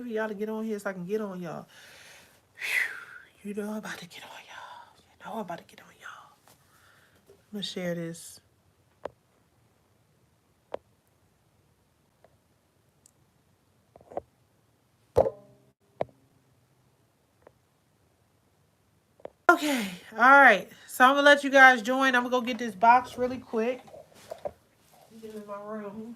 for y'all to get on here so I can get on y'all. You know I'm about to get on y'all. You know I'm about to get on y'all. I'm gonna share this. Okay, all right. So I'm gonna let you guys join. I'm gonna go get this box really quick. Get in my room.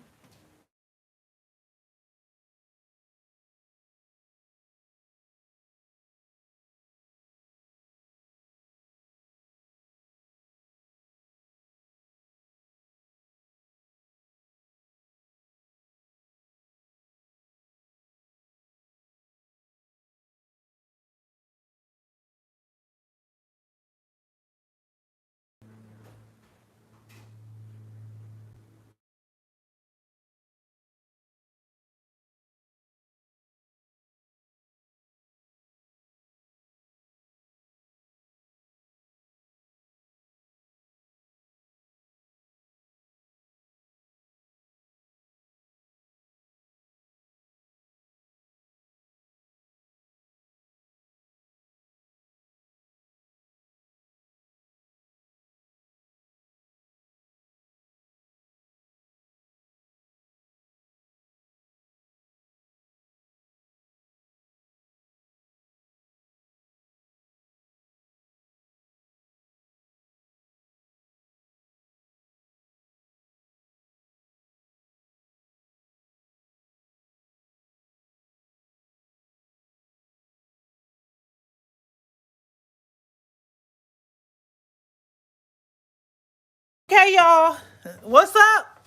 Okay, y'all. What's up?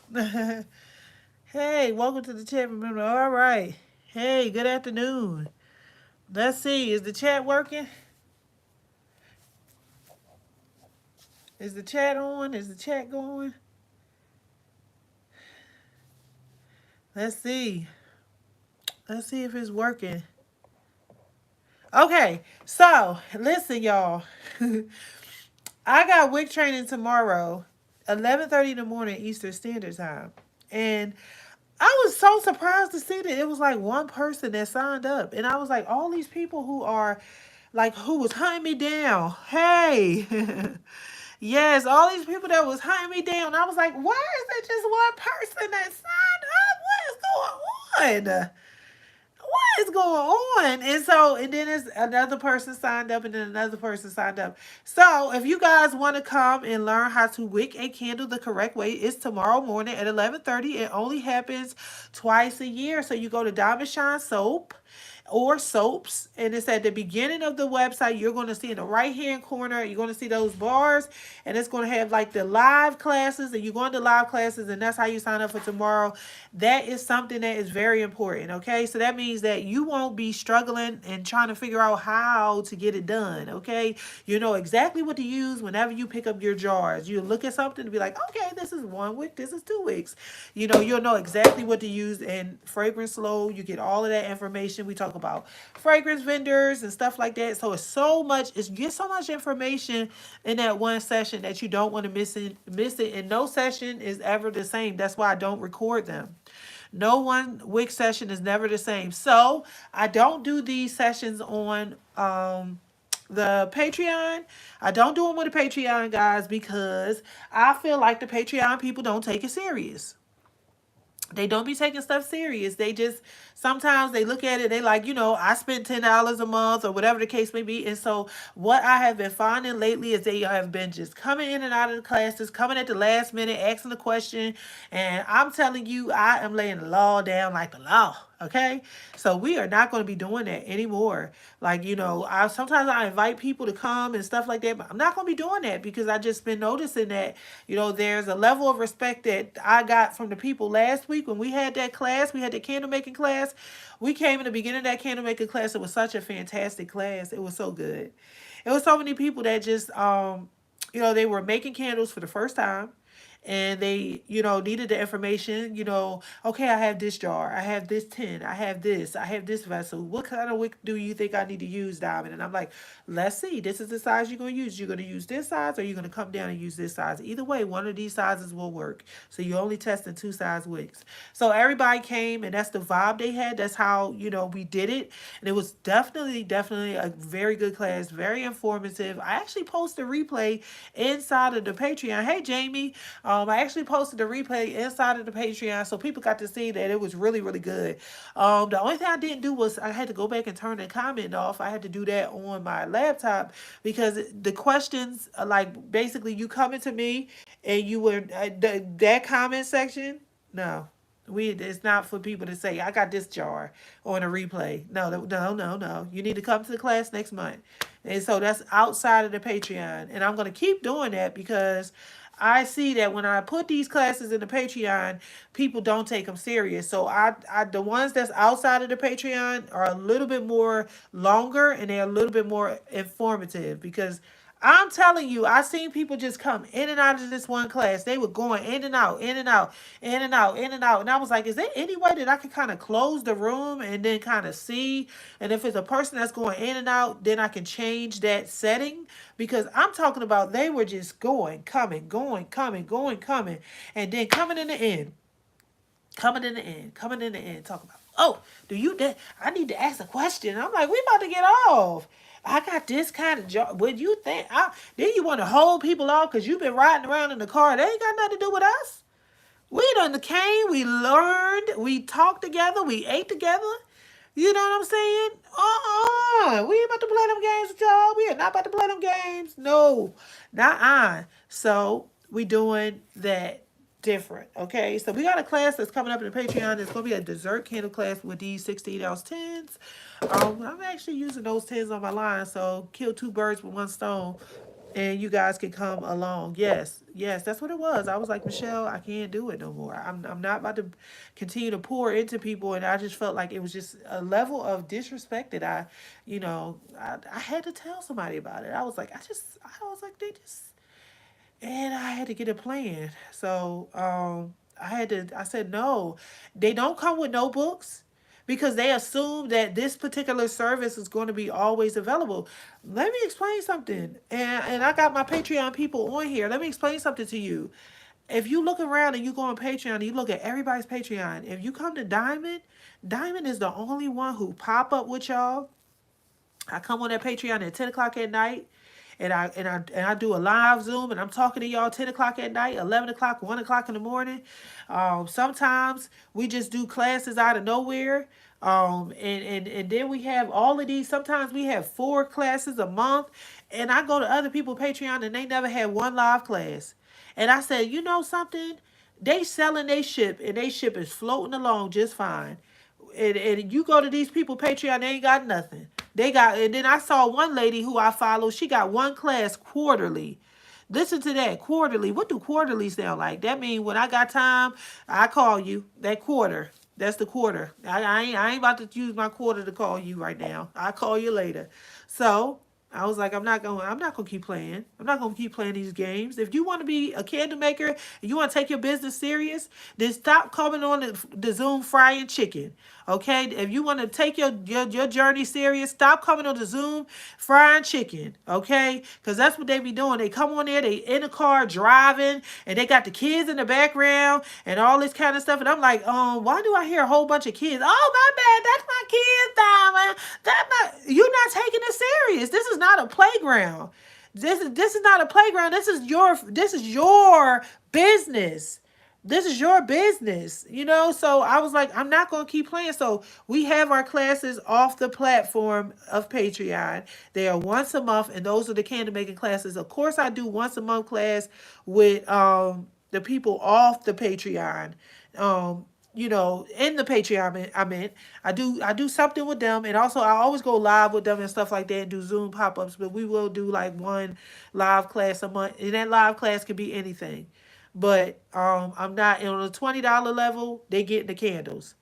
Hey, welcome to the chat. Remember, all right. Hey, good afternoon. Let's see. Is the chat working? Is the chat on? Is the chat going? Let's see. Let's see if it's working. Okay, so listen, y'all. I got wick training tomorrow, 11:30 in the morning Eastern Standard Time, and I was so surprised to see that it was like one person that signed up, and I was like, all these people who are like who was hunting me down. Hey, yes, all these people that was hunting me down. I was like, why is it just one person that signed up? What is going on? What is going on? And so, and then it's another person signed up, and then another person signed up. So, if you guys want to come and learn how to wick a candle the correct way, it's tomorrow morning at 11:30. It only happens twice a year. So, you go to Diamond Shine Soap or soaps, and it's at the beginning of the website. You're going to see in the right hand corner, you're going to see those bars, and it's going to have like the live classes, and you're going to live classes, and that's how you sign up for tomorrow. That is something that is very important. Okay, so that means that you won't be struggling and trying to figure out how to get it done. Okay, you know exactly what to use whenever you pick up your jars. You look at something and be like, okay, this is 1 week, this is 2 weeks. You know, you'll know exactly what to use. And Fragrance Low, you get all of that information. We talk about fragrance vendors and stuff like that. So it's so much, it's get so much information in that one session that you don't want to miss it. And no session is ever the same. That's why I don't record them. No one wick session is never the same. So I don't do these sessions on the Patreon. I don't do them with the Patreon guys because I feel like the Patreon people don't take it serious. They don't be taking stuff serious. They just sometimes they look at it, they like, I spent $10 a month or whatever the case may be. And so what I have been finding lately is they have been just coming in and out of the classes, coming at the last minute, asking the question. And I'm telling you, I am laying the law down like the law. Okay, so we are not going to be doing that anymore. Like, I sometimes I invite people to come and stuff like that, but I'm not going to be doing that because I just been noticing that, there's a level of respect that I got from the people last week when we had that class. We had the candle making class. We came in the beginning of that candle making class. It was such a fantastic class. It was so good. It was so many people that just, they were making candles for the first time. and they, needed the information, okay, I have this jar, I have this tin, I have this vessel. What kind of wick do you think I need to use, Diamond? And I'm like, let's see, this is the size you're going to use. You're going to use this size, or you're going to come down and use this size. Either way, one of these sizes will work. So you're only testing two size wicks. So everybody came, and that's the vibe they had. That's how, we did it. And it was definitely a very good class, very informative. I actually posted a replay inside of the Patreon. Hey, Jamie. I actually posted a replay inside of the Patreon, so people got to see that it was really, really good. The only thing I didn't do was I had to go back and turn the comment off. I had to do that on my laptop because the questions, like basically you coming to me and you were that comment section. No, it's not for people to say I got this jar on a replay. No, no. You need to come to the class next month, and so that's outside of the Patreon, and I'm gonna keep doing that because I see that when I put these classes in the Patreon, people don't take them serious. So the ones that's outside of the Patreon are a little bit more longer and they're a little bit more informative because I'm telling you, I seen people just come in and out of this one class. They were going in and out, in and out, in and out, in and out. And I was like, is there any way that I could kind of close the room and then kind of see? And if it's a person that's going in and out, then I can change that setting. Because I'm talking about they were just going, coming, going, coming, going, coming. And then coming in the end. Coming in the end, coming in the end, talking about, oh, I need to ask a question. I'm like, we about to get off. I got this kind of job. What you think? Then you want to hold people off because you've been riding around in the car. They ain't got nothing to do with us. We done came, we learned, we talked together, we ate together. You know what I'm saying? We ain't about to play them games with y'all. We are not about to play them games. No, not on. So we doing that different. Okay. So we got a class that's coming up in the Patreon. It's gonna be a dessert candle class with these 16-ounce tins. I'm actually using those tins on my line, so kill two birds with one stone. And you guys can come along. Yes, that's what it was. I was like, Michelle, I can't do it no more. I'm not about to continue to pour into people, and I just felt like it was just a level of disrespect that I had to tell somebody about it. I was like, they just, and I had to get a plan. So I said, no, they don't come with notebooks because they assume that this particular service is going to be always available. Let me explain something. And I got my Patreon people on here. Let me explain something to you. If you look around and you go on Patreon and you look at everybody's Patreon, if you come to Diamond, Diamond is the only one who pop up with y'all. I come on that Patreon at 10 o'clock at night, and I do a live Zoom, and I'm talking to y'all 10 o'clock at night, 11 o'clock, 1 o'clock in the morning. Sometimes we just do classes out of nowhere. And then we have all of these. Sometimes we have 4 classes a month, and I go to other people's Patreon and they never had one live class. And I said, you know something? They selling they ship, and they ship is floating along just fine. And you go to these people Patreon, they ain't got nothing. And then I saw one lady who I follow, she got one class quarterly. Listen to that, quarterly. What do quarterly sound like? That means when I got time, I call you. That quarter. That's the quarter. I ain't about to use my quarter to call you right now. I'll call you later. So I was like, I'm not gonna keep playing. I'm not gonna keep playing these games. If you want to be a candle maker and you want to take your business serious, then stop coming on the Zoom frying chicken. Okay? If you want to take your journey serious, stop coming on the Zoom frying chicken. Okay? Because that's what they be doing. They come on there, they in the car driving, and they got the kids in the background and all this kind of stuff. And I'm like, why do I hear a whole bunch of kids? Oh, my bad, that's my kids, Diamond. You're not taking it serious. This is not a playground. This is not a playground. This is your business. This is your business, So I was like, I'm not going to keep playing. So we have our classes off the platform of Patreon. They are once a month, and those are the candle making classes. Of course, I do once a month class with the people off the Patreon. In the Patreon, I do something with them, and also I always go live with them and stuff like that, and do Zoom pop-ups. But we will do like one live class a month, and that live class could be anything. But I'm not on a $20 level. They get the candles.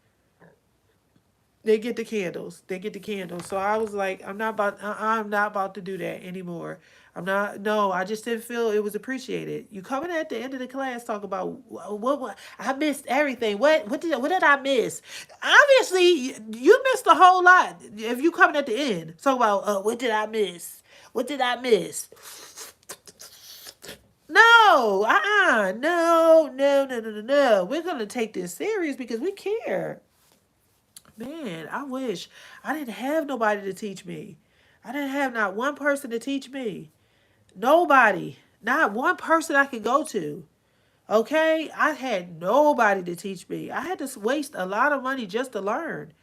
They get the candles. They get the candles. So I was like, I'm not about to do that anymore. I'm not. No, I just didn't feel it was appreciated. You coming at the end of the class talk about what I missed everything. What did I miss? Obviously, you missed a whole lot. If you coming at the end, talk about what did I miss? What did I miss? No, no. We're gonna take this serious because we care. Man, I wish I didn't have nobody to teach me. I didn't have not one person to teach me. Nobody. Not one person I could go to. Okay? I had nobody to teach me. I had to waste a lot of money just to learn.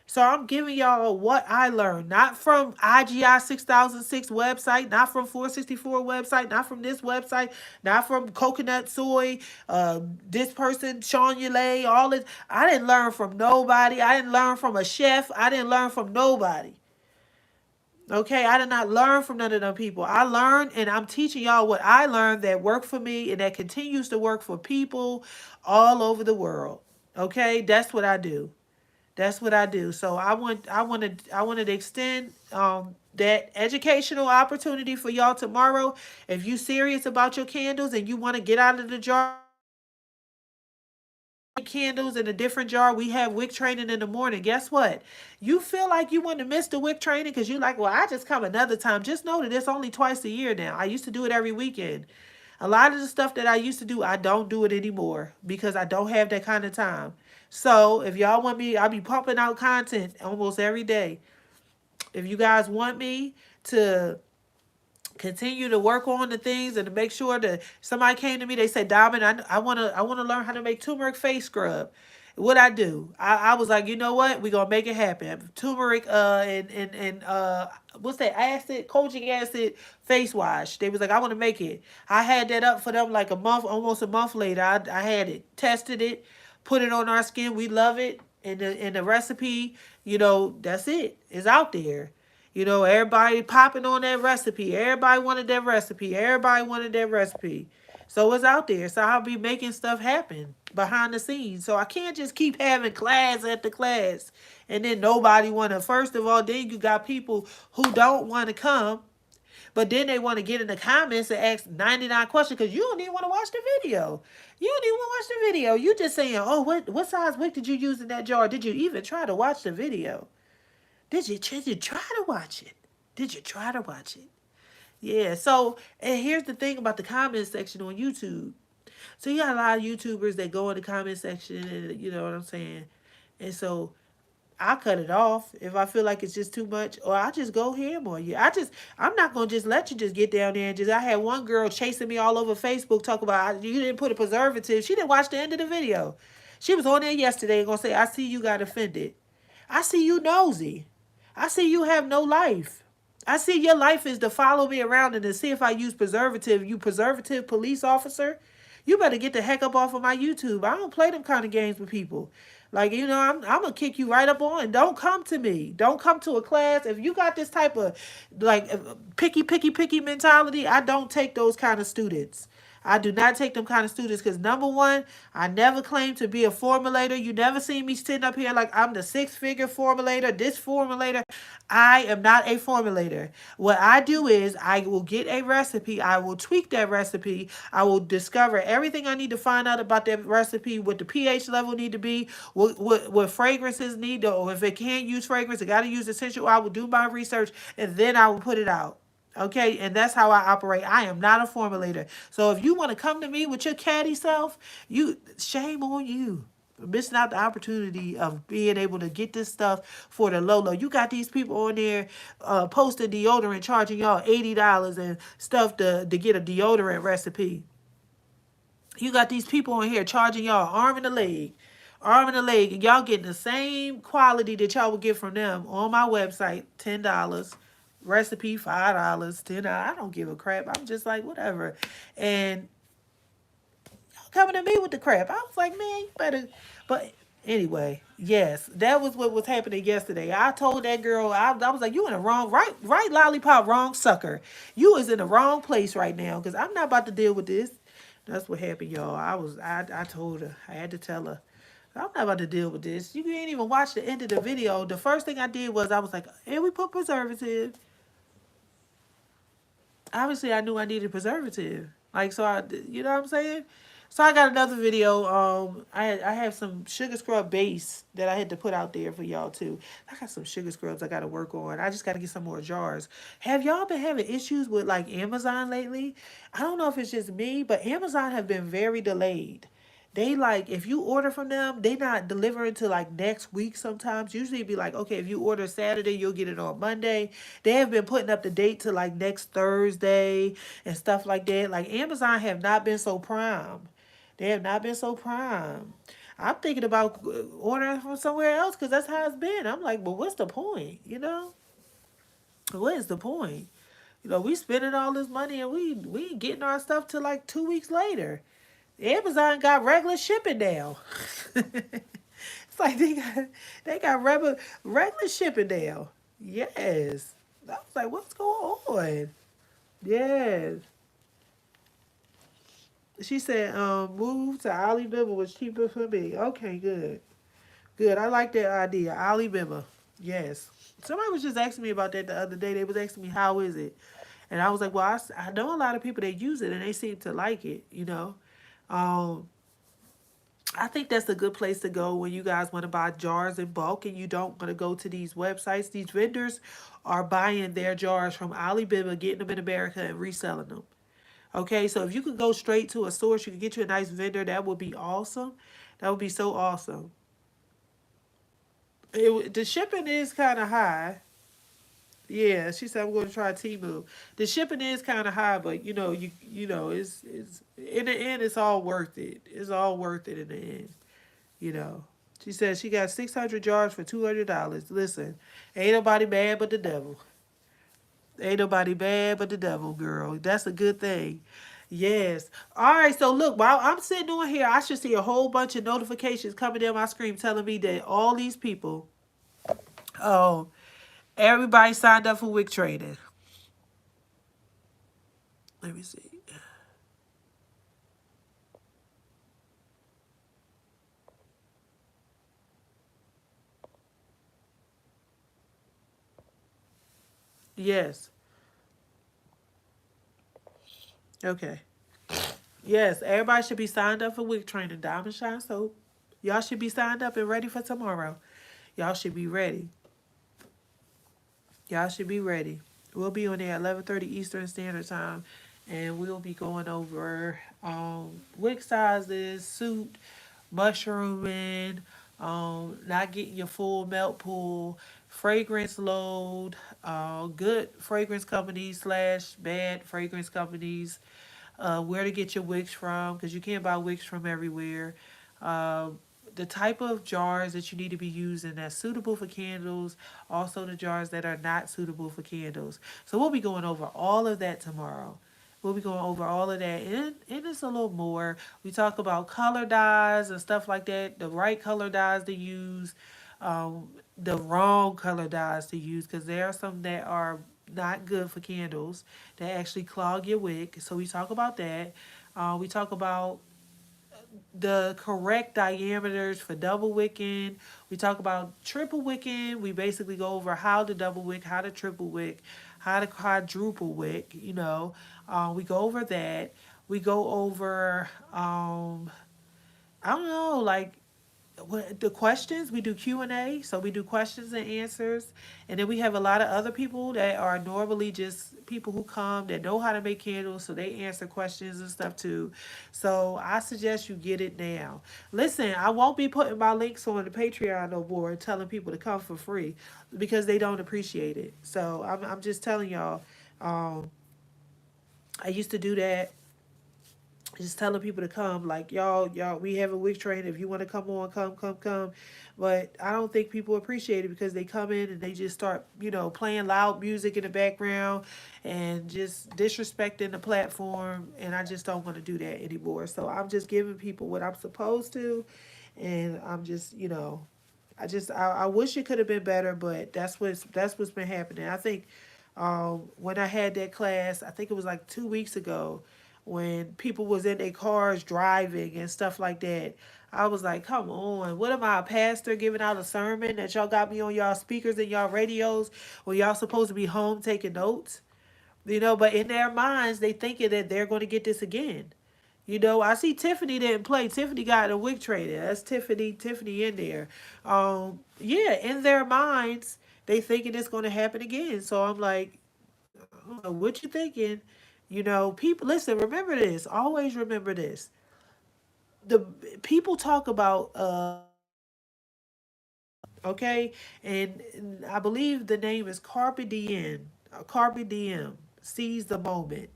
So I'm giving y'all what I learned, not from IGI 6006 website, not from 464 website, not from this website, not from Coconut Soy, this person, Sean Yulay, all this. I didn't learn from nobody. I didn't learn from a chef. I didn't learn from nobody. Okay, I did not learn from none of them people. I learned, and I'm teaching y'all what I learned that worked for me and that continues to work for people all over the world. Okay, that's what I do. That's what I do. So I wanted to extend that educational opportunity for y'all tomorrow. If you serious about your candles and you want to get out of the jar candles in a different jar, we have wick training in the morning. Guess what? You feel like you want to miss the wick training because you're like, well, I just come another time. Just know that it's only twice a year now. I used to do it every weekend. A lot of the stuff that I used to do, I don't do it anymore because I don't have that kind of time. So if y'all want me, I'll be pumping out content almost every day. If you guys want me to continue to work on the things and to make sure that somebody came to me, they said, Diamond, I wanna learn how to make turmeric face scrub. What I do, I was like, you know what, we gonna make it happen. Turmeric and what's that acid, kojic acid face wash. They was like, I want to make it. I had that up for them like a month, almost a month later. I had it, tested it, put it on our skin. We love it. And the recipe, that's it. It's out there. Everybody popping on that recipe. Everybody wanted that recipe. Everybody wanted that recipe. So it's out there. So I'll be making stuff happen behind the scenes. So I can't just keep having class after class and then nobody want to. First of all, then you got people who don't want to come, but then they want to get in the comments and ask 99 questions because you don't even want to watch the video. You don't even want to watch the video. You just saying, oh, what size wick did you use in that jar? Did you even try to watch the video? Did you try to watch it? Did you try to watch it? Yeah, so, and here's the thing about the comment section on YouTube. So you got a lot of YouTubers that go in the comment section and you know what I'm saying? And so I cut it off if I feel like it's just too much, or I just go ham on you. I'm not gonna just let you just get down there and just. I had one girl chasing me all over Facebook, talk about you didn't put a preservative. She didn't watch the end of the video. She was on there yesterday and gonna say, "I see you got offended. I see you nosy. I see you have no life. I see your life is to follow me around and to see if I use preservative. You preservative police officer, you better get the heck up off of my YouTube. I don't play them kind of games with people. Like, I'm going to kick you right up on. Don't come to me. Don't come to a class. If you got this type of, like, picky mentality, I don't take those kind of students. I do not take them kind of students because, number one, I never claimed to be a formulator. You never see me sitting up here like I'm the six-figure formulator, this formulator. I am not a formulator. What I do is I will get a recipe. I will tweak that recipe. I will discover everything I need to find out about that recipe, what the pH level need to be, what fragrances need to, or if it can't use fragrance, it got to use essential. I will do my research and then I will put it out. Okay, and that's how I operate. I am not a formulator. So if you want to come to me with your catty self, shame on you for missing out the opportunity of being able to get this stuff for the low. You got these people on there posting deodorant, charging y'all $80 and stuff to get a deodorant recipe. You got these people on here charging y'all arm and a leg, and y'all getting the same quality that y'all would get from them on my website, $10. Recipe $5, $10. I don't give a crap. I'm just like, whatever. And y'all coming at me with the crap. I was like, man, you better. But anyway, yes, that was what was happening yesterday. I told that girl, I was like, you in the wrong, right lollipop, wrong sucker. You is in the wrong place right now because I'm not about to deal with this. That's what happened, y'all. I told her. I had to tell her. I'm not about to deal with this. You ain't even watch the end of the video. The first thing I did was I was like, and we put preservative. Obviously I knew I needed preservative. Like so I you know what I'm saying? So I got another video. I have some sugar scrub base that I had to put out there for y'all too. I got some sugar scrubs I gotta work on. I just gotta get some more jars. Have y'all been having issues with like Amazon lately? I don't know if it's just me, but Amazon have been very delayed. They like if you order from them, they not delivering to like next week sometimes. Usually it'd be like, okay, if you order Saturday, you'll get it on Monday. They have been putting up the date to like next Thursday and stuff like that. Like Amazon have not been so prime. They have not been so prime. I'm thinking about ordering from somewhere else because that's how it's been. I'm like, well, what's the point? You know, what is the point? You know, we spending all this money and we ain't getting our stuff till like 2 weeks later. Amazon got regular shipping now. It's like they got regular shipping now. Yes. I was like, what's going on? Yes. She said, move to Alabama was cheaper for me. Okay, good. Good. I like that idea. Alabama. Yes. Somebody was just asking me about that the other day. They was asking me, how is it? And I was like, well, I know a lot of people that use it and they seem to like it, you know. Um, I think that's a good place to go when you guys want to buy jars in bulk and you don't want to go to these websites. These vendors are buying their jars from Alibaba, getting them in America and reselling them. Okay, so if you could go straight to a source, you could get you a nice vendor, that would be awesome. That would be so awesome. The shipping is kind of high. Yeah, she said I'm going to try Temu. The shipping is kind of high, but you know it's in the end it's all worth it. It's all worth it in the end. You know. She said she got 600 jars for $200. Listen, ain't nobody bad but the devil. Ain't nobody bad but the devil, girl. That's a good thing. Yes. All right. So look, while I'm sitting on here, I should see a whole bunch of notifications coming down my screen telling me that all these people, oh, everybody signed up for wick training. Let me see. Yes. Okay. Yes. Everybody should be signed up for wick training. Diamond Shine Soap. Y'all should be signed up and ready for tomorrow. Y'all should be ready. Y'all should be ready. We'll be on there at 11:30 Eastern Standard Time, and we'll be going over wig sizes, suit, mushrooming, not getting your full melt pool, fragrance load, good fragrance companies slash bad fragrance companies, where to get your wigs from because you can't buy wigs from everywhere. Um, the type of jars that you need to be using that's suitable for candles, also the jars that are not suitable for candles. So we'll be going over all of that tomorrow. We'll be going over all of that and it's a little more. We talk about color dyes and stuff like that, the right color dyes to use, the wrong color dyes to use, because there are some that are not good for candles that actually clog your wick. So we talk about that. We talk about the correct diameters for double wicking. We talk about triple wicking. We basically go over how to double wick, how to triple wick, how to quadruple wick. We go over that. We go over I don't know, like the questions. We do Q&A, so we do questions and answers, and then we have a lot of other people that are normally just people who come that know how to make candles, so they answer questions and stuff too. So I suggest you get it now. Listen, I won't be putting my links on the Patreon no more and telling people to come for free because they don't appreciate it. So I'm just telling y'all, um I used to do that, just telling people to come, like, y'all, we have a wig train, if you want to come on, come. But I don't think people appreciate it because they come in and they just start playing loud music in the background and just disrespecting the platform, and I just don't want to do that anymore. So I'm just giving people what I'm supposed to, and I'm just I wish it could have been better, but that's what's been happening. I think when I had that class, I think it was like 2 weeks ago, when people was in their cars driving and stuff like that. I was like, come on. What am I, a pastor giving out a sermon that y'all got me on y'all speakers and y'all radios when y'all supposed to be home taking notes? But in their minds, they thinking that they're going to get this again. I see Tiffany didn't play. Tiffany got a wig trader. That's Tiffany in there. Yeah, in their minds, they thinking it's going to happen again. So I'm like, what you thinking? People, listen, remember this. Always remember this. The people talk about okay, and I believe the name is Carpe Diem. Carpe Diem, seize the moment.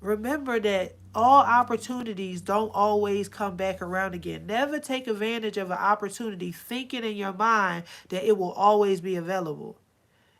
Remember that all opportunities don't always come back around again. Never take advantage of an opportunity thinking in your mind that it will always be available.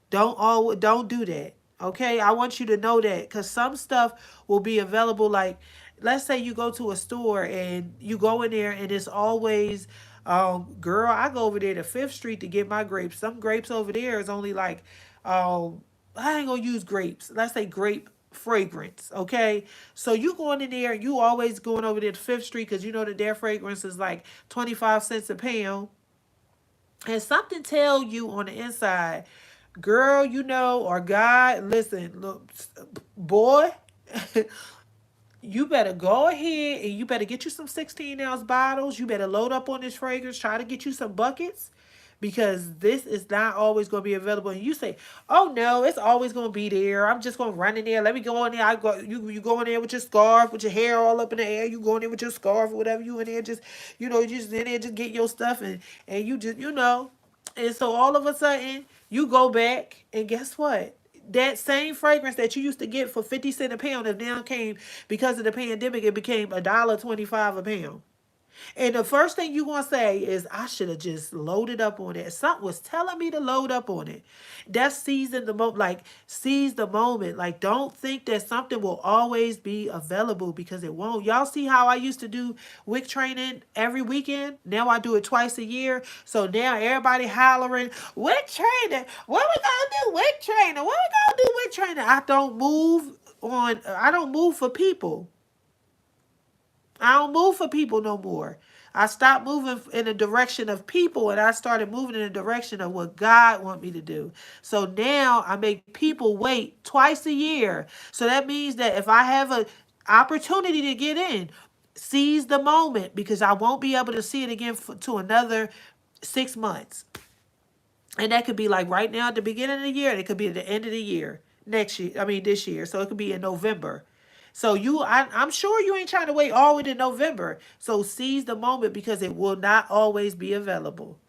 Don't do that. Okay? I want you to know that cuz some stuff will be available, like let's say you go to a store and you go in there and it's always girl, I go over there to 5th Street to get my grapes. Some grapes over there is only like I ain't going to use grapes. Let's say grape fragrance, okay? So you going in there, you always going over there to 5th Street cuz you know that their fragrance is like 25 cents a pound, and something tell you on the inside, girl, or guy, listen, look, boy, you better go ahead and you better get you some 16-ounce bottles. You better load up on this fragrance. Try to get you some buckets because this is not always going to be available. And you say, "Oh no, it's always going to be there. I'm just going to run in there. Let me go in there. I go. You go in there with your scarf, with your hair all up in the air. You go in there with your scarf or whatever. You in there just you just in there just get your stuff and you just And so all of a sudden you go back and guess what? That same fragrance that you used to get for 50 cents a pound, it now came because of the pandemic, it became $1.25 a pound. And the first thing you gonna say is, I should have just loaded up on it. Something was telling me to load up on it. That's seizing the moment, like seize the moment. Like don't think that something will always be available because it won't. Y'all see how I used to do wick training every weekend? Now I do it twice a year. So now everybody hollering, wick training. What we gonna do? Wick training. What we gonna do? Wick training. I don't move for people. I don't move for people no more. I stopped moving in the direction of people and I started moving in the direction of what God want me to do. So now I make people wait twice a year. So that means that if I have an opportunity to get in, seize the moment because I won't be able to see it again to another 6 months. And that could be like right now at the beginning of the year. And it could be at the end of the year next year. I mean, this year. So it could be in November. So I'm sure you ain't trying to wait all the way to November. So seize the moment because it will not always be available.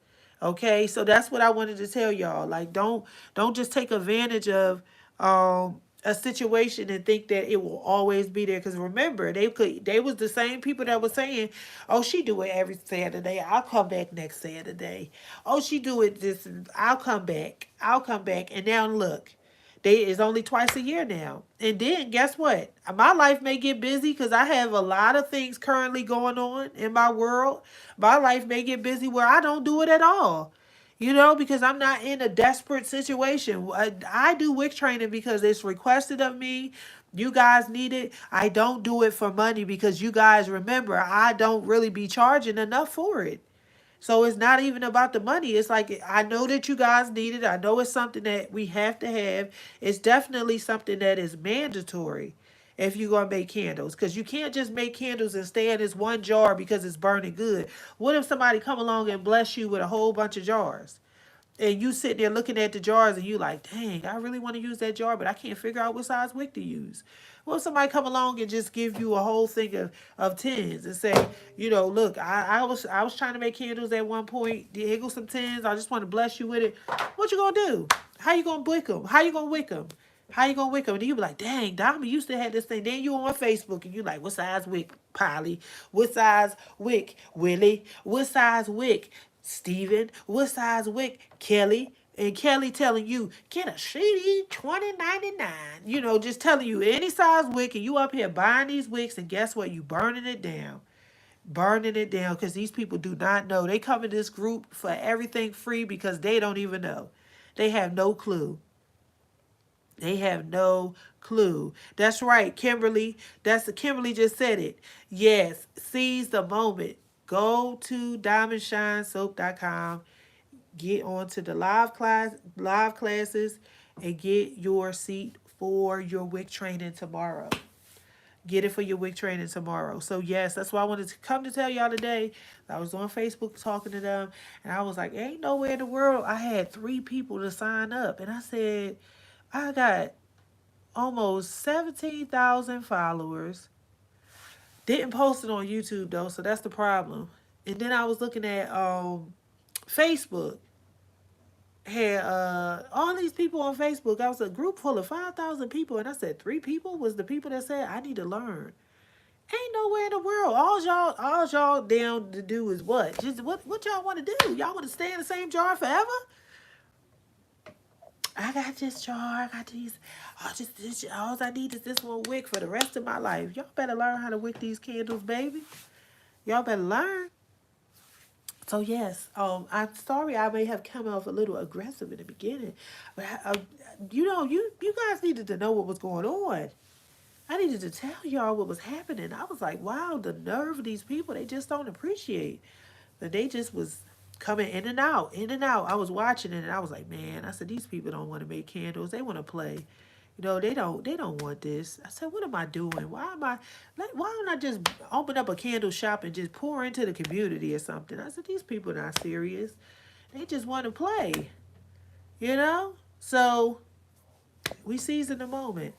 Okay, so that's what I wanted to tell y'all. Like, don't just take advantage of a situation and think that it will always be there. Because remember, they was the same people that was saying, "Oh, she do it every Saturday. I'll come back next Saturday. Oh, she do it this. I'll come back. I'll come back." And now look. They is only twice a year now. And then guess what? My life may get busy because I have a lot of things currently going on in my world. My life may get busy where I don't do it at all. Because I'm not in a desperate situation. I do wick training because it's requested of me. You guys need it. I don't do it for money because you guys remember I don't really be charging enough for it. So it's not even about the money. It's like, I know that you guys need it. I know it's something that we have to have. It's definitely something that is mandatory if you're going to make candles. Because you can't just make candles and stay in this one jar because it's burning good. What if somebody come along and bless you with a whole bunch of jars? And you sitting there looking at the jars and you like, dang, I really want to use that jar, but I can't figure out what size wick to use. Well, if somebody come along and just give you a whole thing of tins and say, look, I was trying to make candles at one point. Here go some tins. I just want to bless you with it. What you gonna do? How you gonna wick them? How you gonna wick them? How you gonna wick them? And you be like, dang, Dami used to have this thing. Then you on Facebook and you like, what size wick, Polly? What size wick, Willie? What size wick, Steven? What size wick, Kelly? And Kelly telling you, get a CD 20.99. Just telling you any size wick, and you up here buying these wicks, and guess what? You burning it down. Burning it down because these people do not know. They come in this group for everything free because they don't even know. They have no clue. They have no clue. That's right, Kimberly. Kimberly just said it. Yes, seize the moment. Go to diamondshinesoap.com. Get onto the live classes, and get your seat for your wick training tomorrow. Get it for your wick training tomorrow. So yes, that's why I wanted to come to tell y'all today. I was on Facebook talking to them, and I was like, ain't nowhere in the world. I had 3 people to sign up, and I said, I got almost 17,000 followers. Didn't post it on YouTube though, so that's the problem. And then I was looking at Facebook. Had all these people on Facebook. I was a group full of 5,000 people, and I said 3 people was the people that said I need to learn. Ain't nowhere in the world. All y'all down to do is what? Just what y'all want to do? Y'all want to stay in the same jar forever? I got this jar. I got these. Oh, just this. All I need is this one wick for the rest of my life. Y'all better learn how to wick these candles, baby. Y'all better learn. So yes, I'm sorry I may have come off a little aggressive in the beginning, but you guys needed to know what was going on. I needed to tell y'all what was happening. I was like, wow, the nerve of these people, they just don't appreciate. But they just was coming in and out, in and out. I was watching it and I was like, man, I said, these people don't want to make candles. They want to play. They don't want this. I said, what am I doing? Why don't I just open up a candle shop and just pour into the community or something? I said, these people are not serious. They just want to play, you know? So we seize in the moment.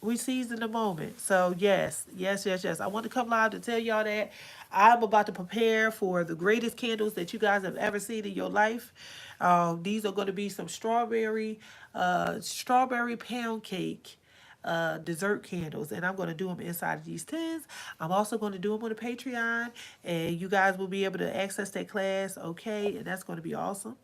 We seized in the moment. So yes. I want to come live to tell y'all that I'm about to prepare for the greatest candles that you guys have ever seen in your life. These are going to be some strawberry pound cake dessert candles, and I'm going to do them inside of these tins. I'm also going to do them on the Patreon, and you guys will be able to access that class, okay? And that's going to be awesome.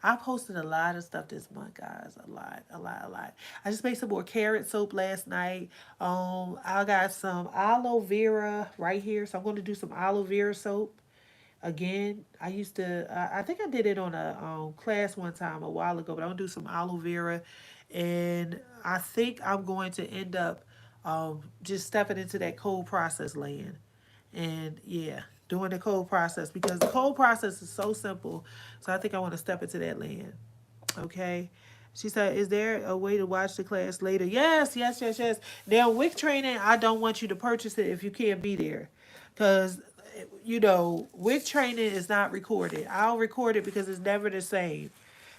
I posted a lot of stuff this month, guys. A lot. I just made some more carrot soap last night. I got some aloe vera right here, so I'm going to do some aloe vera soap. Again, I used to, I think I did it on a class one time a while ago, but I'm gonna do some aloe vera, and I think I'm going to end up just stepping into that cold process land, and yeah, doing the cold process because the cold process is so simple. So I think I want to step into that land. Okay. She said, is there a way to watch the class later? Yes. Now, wick training, I don't want you to purchase it if you can't be there. Because, wick training is not recorded. I'll record it because it's never the same.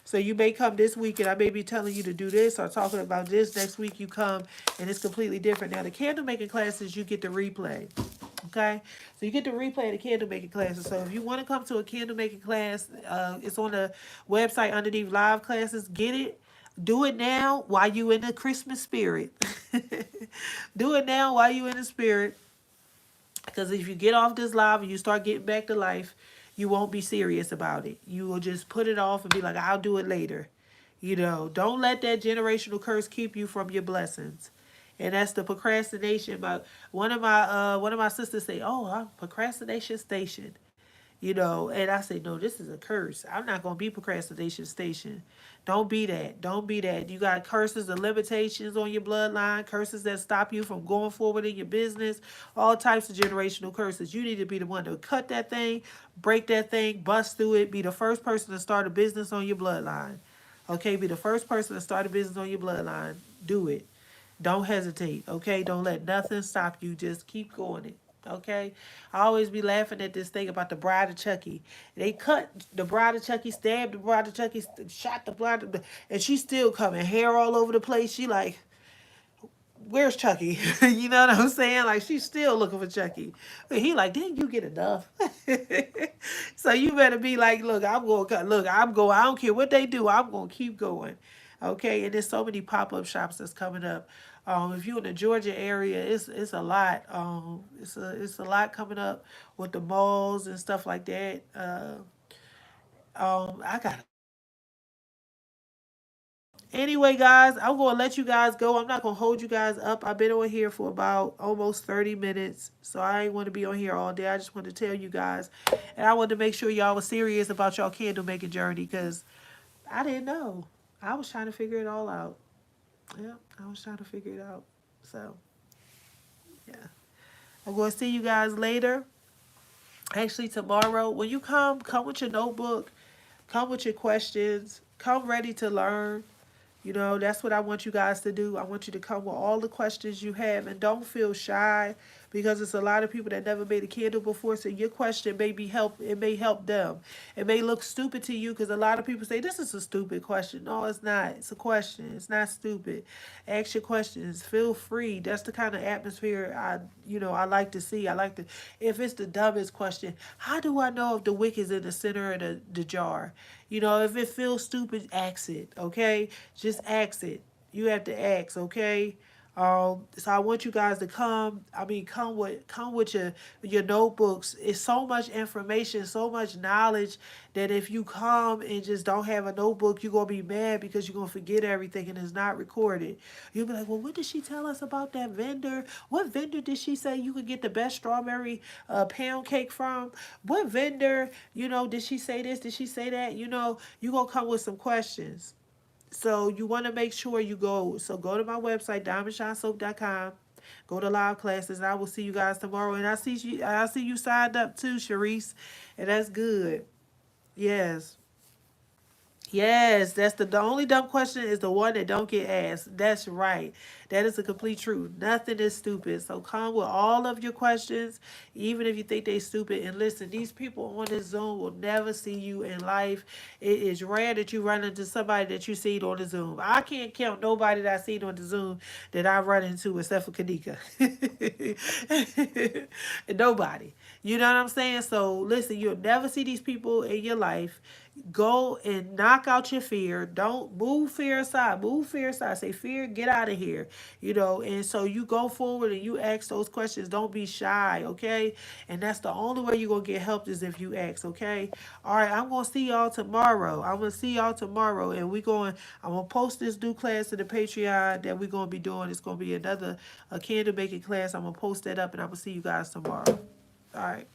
So you may come this week and I may be telling you to do this or talking about this. Next week you come and it's completely different. Now, the candle making classes, you get to replay. Okay, so you get to replay the candle making classes. So if you want to come to a candle making class, it's on the website underneath live classes. Get it, do it now while you in the Christmas spirit. Do it now while you in the spirit, because if you get off this live and you start getting back to life, you won't be serious about it. You will just put it off and be like, I'll do it later. Don't let that generational curse keep you from your blessings. And that's the procrastination. But one of my sisters say, "Oh, I'm procrastination station." And I say, no, this is a curse. I'm not gonna be procrastination station. Don't be that. Don't be that. You got curses and limitations on your bloodline, curses that stop you from going forward in your business, all types of generational curses. You need to be the one to cut that thing, break that thing, bust through it, be the first person to start a business on your bloodline. Okay, be the first person to start a business on your bloodline. Do it. Don't hesitate, okay? Don't let nothing stop you. Just keep going it, okay? I always be laughing at this thing about the Bride of Chucky. They cut the Bride of Chucky, stabbed the Bride of Chucky, shot the Bride of, and she's still coming, hair all over the place. She like, where's Chucky? You know what I'm saying? Like, she's still looking for Chucky. But he like, didn't you get enough? So you better be like, look, I'm going, I don't care what they do, I'm going to keep going. Okay, and there's so many pop-up shops that's coming up. If you're in the Georgia area, it's a lot. It's a lot coming up with the malls and stuff like that. I got Anyway, guys, I'm going to let you guys go. I'm not going to hold you guys up. I've been on here for about almost 30 minutes, so I ain't want to be on here all day. I just wanted to tell you guys, and I wanted to make sure y'all was serious about y'all candle making journey because I didn't know. I was trying to figure it all out. Yeah, I was trying to figure it out. So, yeah. I'm going to see you guys later. Actually, tomorrow, when you come with your notebook, come with your questions, come ready to learn. You know, that's what I want you guys to do. I want you to come with all the questions you have and don't feel shy because it's a lot of people that never made a candle before. So your question may be it may help them. It may look stupid to you because a lot of people say this is a stupid question. No, it's not. It's a question. It's not stupid. Ask your questions. Feel free. That's the kind of atmosphere I like to see. I like to if it's the dumbest question, how do I know if the wick is in the center of the jar? You know, if it feels stupid, ask it, okay? Just ask it. You have to ask, okay? So I want you guys to come. I mean, come with your notebooks. It's so much information, so much knowledge that if you come and just don't have a notebook, you're gonna be mad because you're gonna forget everything and it's not recorded. You'll be like, well, what did she tell us about that vendor? What vendor did she say you could get the best strawberry pound cake from? What vendor, did she say this? Did she say that? You're gonna come with some questions. So you want to make sure you go. So go to my website, diamondshinesoap.com. Go to live classes, and I will see you guys tomorrow. And I see you signed up too, Sharice, and that's good. Yes. Yes, that's the only dumb question is the one that don't get asked. That's right. That is the complete truth. Nothing is stupid. So come with all of your questions, even if you think they stupid. And listen, these people on this Zoom will never see you in life. It is rare that you run into somebody that you seen on the Zoom. I can't count nobody that I seen on the Zoom that I run into except for Kanika. Nobody. You know what I'm saying? So listen, you'll never see these people in your life. Go and knock out your fear. Don't move fear aside. Move fear aside. Say, fear, get out of here. And so you go forward and you ask those questions. Don't be shy, okay? And that's the only way you're going to get help is if you ask, okay? All right, I'm going to see y'all tomorrow. I'm going to see y'all tomorrow. And I'm going to post this new class to the Patreon that we're going to be doing. It's going to be another candle making class. I'm going to post that up and I'm going to see you guys tomorrow. All right.